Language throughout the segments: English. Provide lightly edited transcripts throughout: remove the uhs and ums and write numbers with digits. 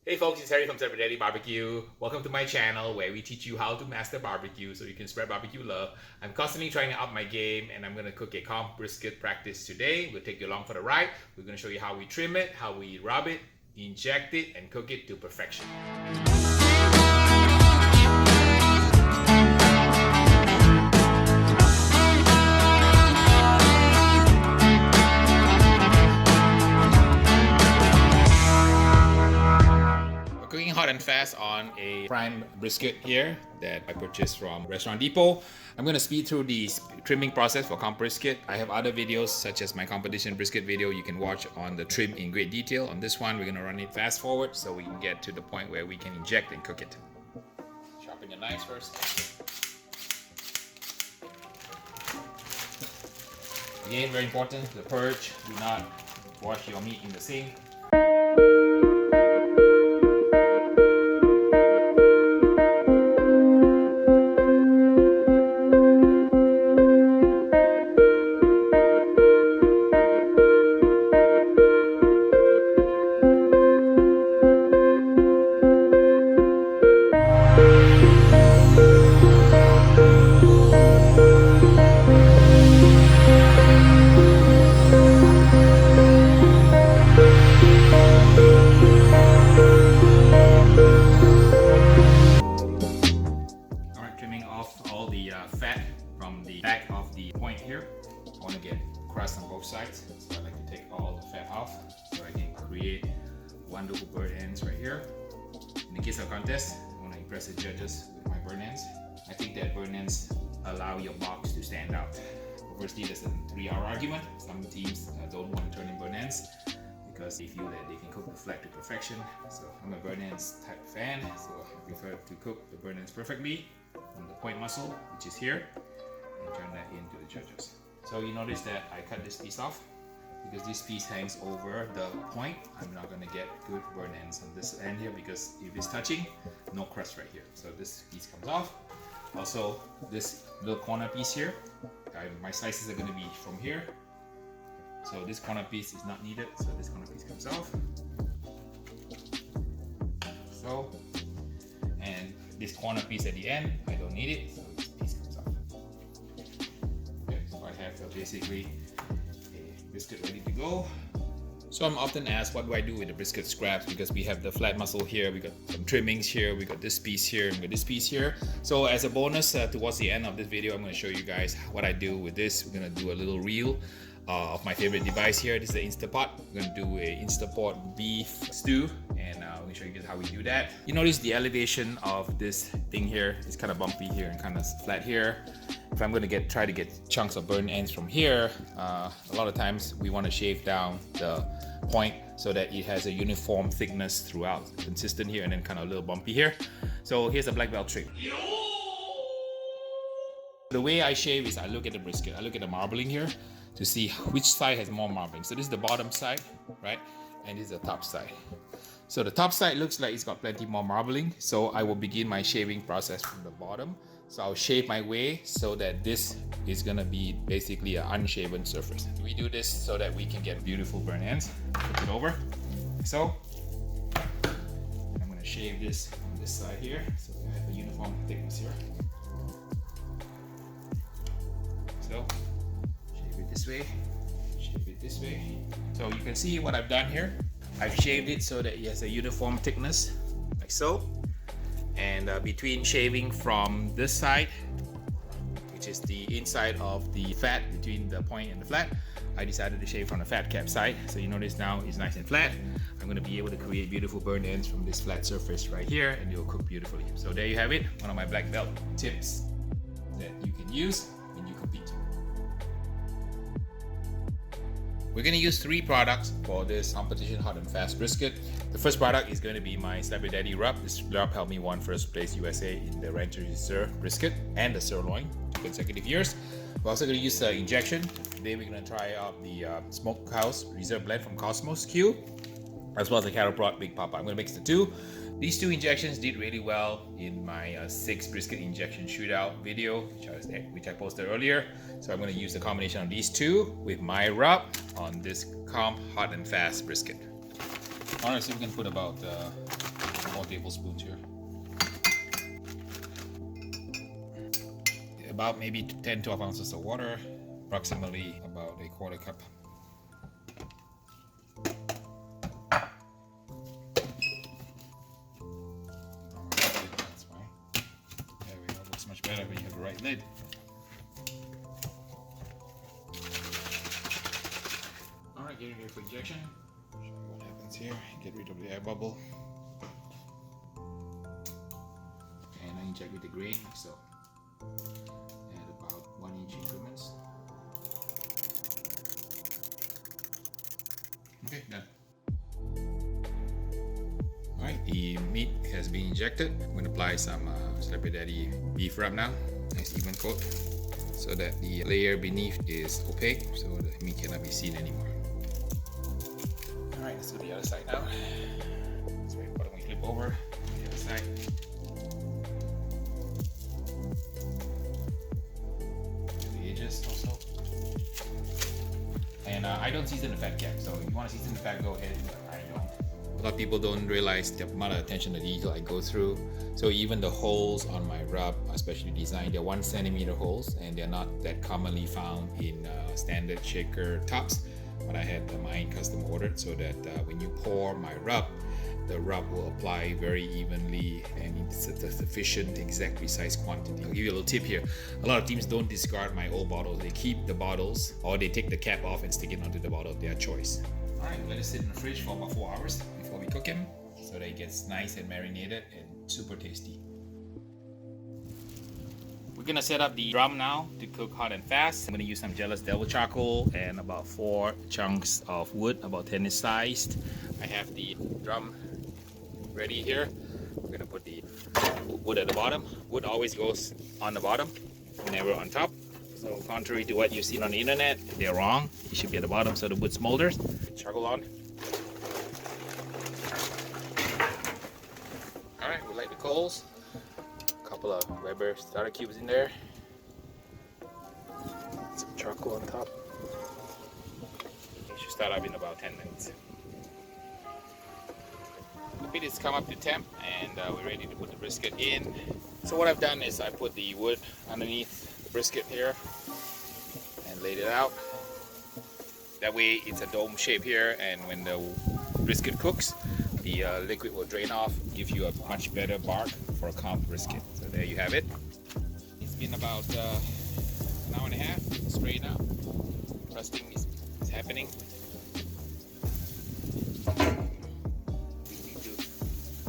Hey folks, it's Harry from Champion BBQ. Welcome to my channel where we teach you how to master barbecue so you can spread barbecue love. I'm constantly trying to up my game and I'm going to cook a comp brisket practice today. We'll take you along for the ride. We're going to show you how we trim it, how we rub it, inject it, and cook it to perfection. Hot and fast on a prime brisket here that I purchased from Restaurant Depot. I'm going to speed through the trimming process for comp brisket. I have other videos such as my competition brisket video you can watch on the trim in great detail. On this one, we're going to run it fast forward so we can get to the point where we can inject and cook it. Sharpen your knives first. Again, very important, the purge. Do not wash your meat in the sink. Fat from the back of the point here. I want to get crust on both sides, so I like to take all the fat off so I can create wonderful burn ends right here. In the case of contest, I want to impress the judges with my burn ends. I think that burn ends allow your box to stand out. Obviously, there's a 3-hour argument. Some teams don't want to turn in burn ends because they feel that they can cook the flat to perfection. So I'm a burn ends type fan, so I prefer to cook the burn ends perfectly from the point muscle, which is here, and turn that into the judges. So you notice that I cut this piece off because this piece hangs over the point. I'm not going to get good burn ends on this end here because if it's touching, no crust right here. So this piece comes off. Also, this little corner piece here, my slices are going to be from here. So this corner piece is not needed, so this corner piece comes off. So, and this corner piece at the end, I don't need it, so this piece comes off. Okay, so I have basically a brisket ready to go. So I'm often asked, what do I do with the brisket scraps? Because we have the flat muscle here, we got some trimmings here, we got this piece here, and we got this piece here. So as a bonus, towards the end of this video, I'm going to show you guys what I do with this. We're going to do a little reel of my favorite device here. This is the Instapot. We're going to do a Instapot beef stew, and I'm going to show you guys how we do that. You notice the elevation of this thing here is kind of bumpy here and kind of flat here. If I'm going to try to get chunks of burn ends from here, a lot of times we want to shave down the point so that it has a uniform thickness throughout, consistent here and then kind of a little bumpy here. So here's a black belt trick. The way I shave is I look at the brisket, I look at the marbling here to see which side has more marbling. So this is the bottom side, right? And this is the top side. So the top side looks like it's got plenty more marbling. So I will begin my shaving process from the bottom. So I'll shave my way so that this is gonna be basically an unshaven surface. We do this so that we can get beautiful burn ends. Flip it over. So I'm gonna shave this on this side here so I have a uniform thickness here. So shave it this way, shave it this way. So you can see what I've done here. I've shaved it so that it has a uniform thickness, like so. And between shaving from this side, which is the inside of the fat between the point and the flat, I decided to shave from the fat cap side. So you notice now it's nice and flat. I'm going to be able to create beautiful burn ends from this flat surface right here, and it will cook beautifully. So there you have it, one of my black belt tips that you can use when you compete. We're going to use 3 products for this competition hot and fast brisket. The first product is going to be my Slap Your Daddy rub. This rub helped me won first place USA in the Rancher Reserve brisket and the sirloin 2 consecutive years. We're also going to use the injection. Today we're going to try out the Smokehouse Reserve Blend from Cosmos Q, as well as the Cattle Prod Big Poppa. I'm going to mix the 2. These 2 injections did really well in my 6 brisket injection shootout video, which I posted earlier. So I'm going to use the combination of these 2 with my rub on this comp hot and fast brisket. Alright, so we can put about 4 tablespoons here. About maybe 10-12 ounces of water, approximately about a 1/4 cup. That's fine. There we go. Looks much better when you have the right lid. Alright, getting ready for injection. Show you what happens here. Get rid of the air bubble. And I inject with the grain, so at about 1-inch increments. Okay, done. Alright, the meat has been injected. I'm going to apply some Slurpee Daddy beef rub now. Nice even coat, so that the layer beneath is opaque, so the meat cannot be seen anymore. Alright, let's do the other side now. Let's wait for it to flip over. The other side. The edges also. And I don't season the fat cap, so if you want to season the fat, go ahead. I don't. A lot of people don't realize the amount of attention to detail I go through. So even the holes on my rub are specially designed. They're 1 centimeter holes, and they're not that commonly found in standard shaker tops. But I had mine custom ordered so that when you pour my rub, the rub will apply very evenly and in sufficient, exact, precise quantity. I'll give you a little tip here. A lot of teams don't discard my old bottles. They keep the bottles, or they take the cap off and stick it onto the bottle, their choice. Alright, let it sit in the fridge for about 4 hours before we cook him, so that it gets nice and marinated and super tasty. We're gonna set up the drum now to cook hot and fast. I'm gonna use some Jealous Devil charcoal and about 4 chunks of wood, about tennis sized. I have the drum ready here. We're gonna put the wood at the bottom. Wood always goes on the bottom, never on top. So contrary to what you've seen on the internet, they're wrong. It should be at the bottom so the wood smolders. Charcoal on. Alright, we light the coals. Couple of Weber starter cubes in there. Some charcoal on top. It should start up in about 10 minutes. The pit has come up to temp, and we're ready to put the brisket in. So what I've done is I put the wood underneath the brisket here and laid it out. That way it's a dome shape here, and when the brisket cooks, the liquid will drain off, give you a much better bark for a comp brisket. So there you have it. It's been about an hour and a half straight now. Crusting is happening. We need to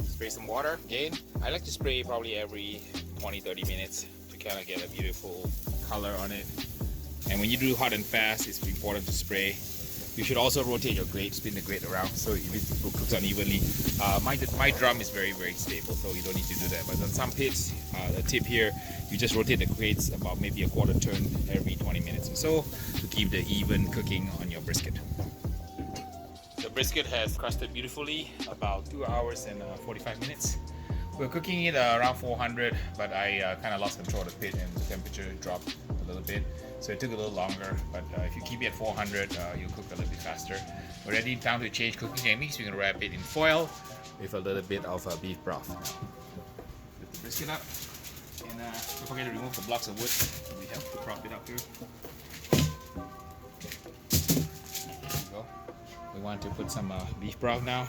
spray some water again. I like to spray probably every 20-30 minutes to kind of get a beautiful color on it. And when you do hot and fast, it's important to spray. You should also rotate your grate, spin the grate around so it cooks unevenly. My drum is very, very stable, so you don't need to do that. But on some pits, a tip here, you just rotate the grates about maybe a 1/4 turn every 20 minutes or so to keep the even cooking on your brisket. The brisket has crusted beautifully, about 2 hours and 45 minutes. We're cooking it around 400, but I kind of lost control of the pit and the temperature dropped a little bit. So it took a little longer, but if you keep it at 400, you'll cook a little bit faster. We're ready, time to change cooking techniques. We're going to wrap it in foil with a little bit of beef broth. Lift the brisket up, and don't forget to remove the blocks of wood. We have to prop it up here. There we go. We want to put some beef broth now.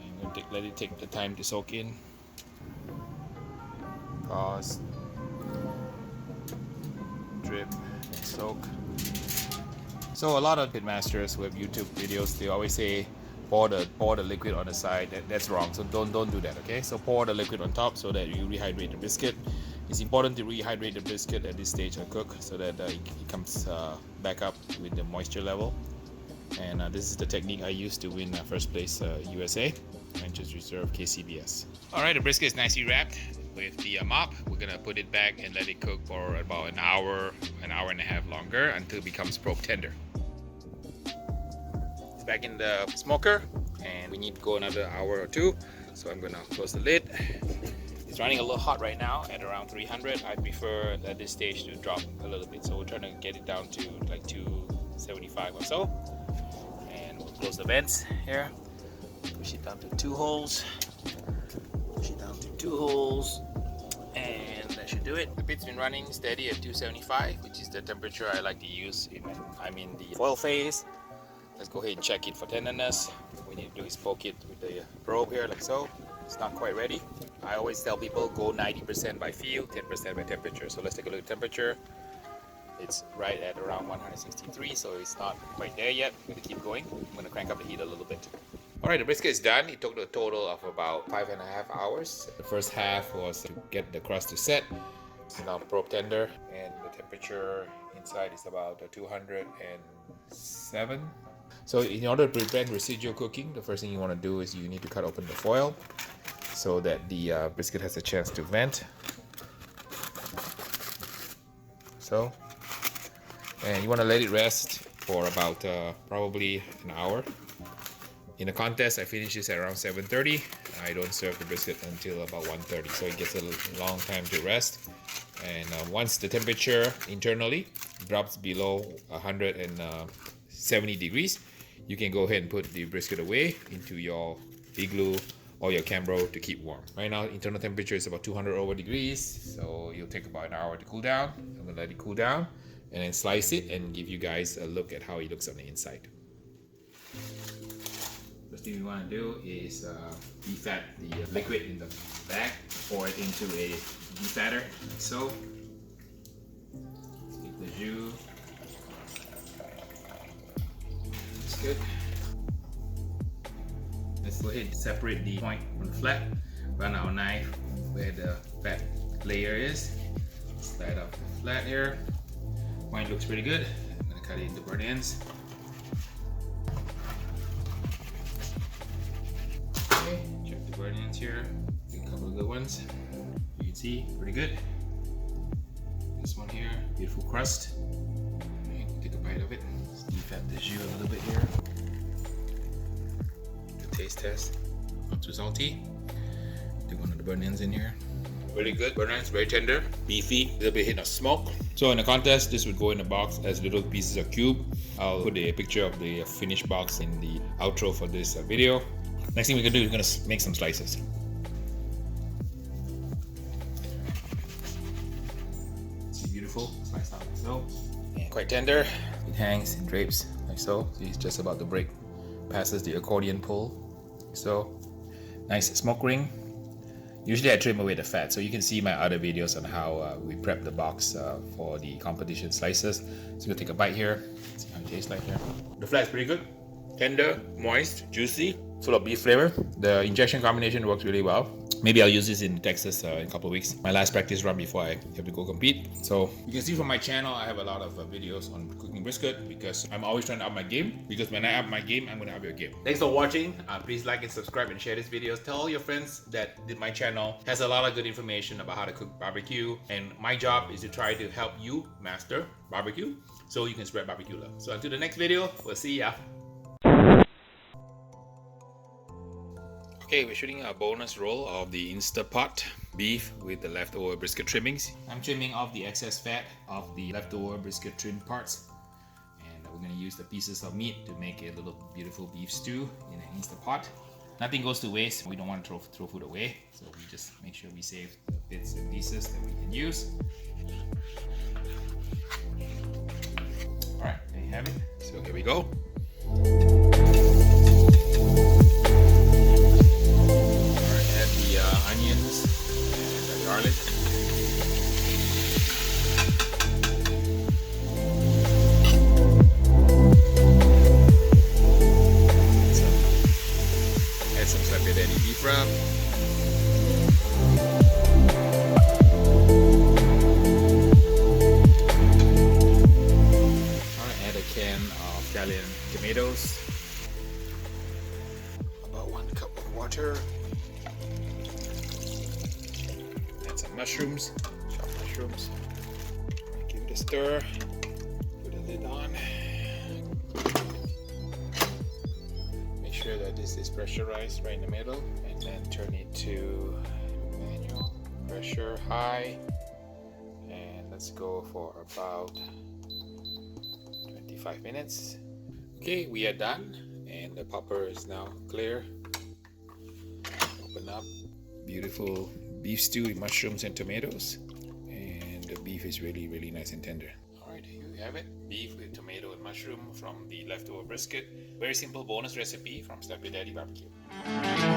And we'll let it take the time to soak in. Pause. Drip, soak. So a lot of pitmasters who have YouTube videos, they always say pour the liquid on the side. That's wrong. So don't do that. Okay. So pour the liquid on top so that you rehydrate the brisket. It's important to rehydrate the brisket at this stage of cook so that it comes back up with the moisture level. And this is the technique I used to win first place USA Ventures Reserve KCBS. All right, the brisket is nicely wrapped with the mop. We're gonna put it back and let it cook for about an hour and a half longer until it becomes probe tender. It's back in the smoker, and we need to go another hour or two. So I'm gonna close the lid. It's running a little hot right now at around 300. I prefer at this stage to drop a little bit, so we're trying to get it down to like 275 or so, and we'll close the vents here. Push it down to 2 holes. Push it down to 2 holes. And that should do it. The pit's been running steady at 275, which is the temperature I like to use in the foil phase. Let's go ahead and check it for tenderness. What we need to do is poke it with the probe here like so. It's not quite ready. I always tell people go 90% by feel, 10% by temperature. So let's take a look at temperature. It's right at around 163, so it's not quite there yet. I'm going to keep going. I'm going to crank up the heat a little bit. Alright, the brisket is done. It took a total of about 5.5 hours. The first half was to get the crust to set. It's now probe tender, and the temperature inside is about 207. So in order to prevent residual cooking, the first thing you want to do is you need to cut open the foil so that the brisket has a chance to vent. So, and you want to let it rest for about probably an hour. In the contest, I finish this at around 7:30. I don't serve the brisket until about 1:30, so it gets a long time to rest. And once the temperature internally drops below 170 degrees, you can go ahead and put the brisket away into your igloo or your cambro to keep warm. Right now, internal temperature is about 200 over degrees, so it'll take about an hour to cool down. I'm gonna let it cool down and then slice it and give you guys a look at how it looks on the inside. First thing we want to do is defat the liquid in the bag, pour it into a defatter, like so. Take the jus. That's good. Let's go ahead and separate the point from the flat. Run our knife where the fat layer is. Slide off the flat here. Point looks pretty good. I'm going to cut it into burnt ends. Okay, check the burnt ends here. A couple of good ones. You can see, pretty good. This one here, beautiful crust. Okay, take a bite of it. Let's defat the jus a little bit here. The taste test. Not too salty. Take one of the burnt ends in here. Really good, burnt ends, very tender, beefy, a little bit hint of smoke. So in the contest, this would go in a box as little pieces of cube. I'll put a picture of the finished box in the outro for this video. Next thing we're gonna do is we're gonna make some slices. See, beautiful, sliced out like so. And quite tender. It hangs and drapes like so. See, it's just about to break. Passes the accordion pull. So, nice smoke ring. Usually I trim away the fat, so you can see my other videos on how we prep the box for the competition slices. So I'm gonna take a bite here, see how it tastes like here. The flat's pretty good, tender, moist, juicy, full of beef flavor. The injection combination works really well. Maybe I'll use this in Texas in a couple of weeks. My last practice run before I have to go compete. So you can see from my channel, I have a lot of videos on cooking brisket because I'm always trying to up my game. Because when I up my game, I'm going to up your game. Thanks for watching. Please like and subscribe and share this video. Tell all your friends that my channel has a lot of good information about how to cook barbecue. And my job is to try to help you master barbecue so you can spread barbecue love. So until the next video, we'll see ya. Okay, we're shooting a bonus roll of the Instapot beef with the leftover brisket trimmings. I'm trimming off the excess fat of the leftover brisket trim parts. And we're going to use the pieces of meat to make a little beautiful beef stew in an Instapot. Nothing goes to waste. We don't want to throw food away. So we just make sure we save the bits and pieces that we can use. Alright, there you have it. So here we go. Onions and the garlic. Add some Sapideni beef wrap. Add a can of Italian tomatoes. About 1 cup of water. Mushrooms, chopped mushrooms. Give it a stir. Put a lid on. Make sure that this is pressurized right in the middle, and then turn it to manual. Pressure high, and let's go for about 25 minutes. Okay, we are done, And the popper is now clear. Open up. Beautiful beef stew with mushrooms and tomatoes. And the beef is really, really nice and tender. Alright, here you have it. Beef with tomato and mushroom from the leftover brisket. Very simple bonus recipe from Step Your Daddy BBQ.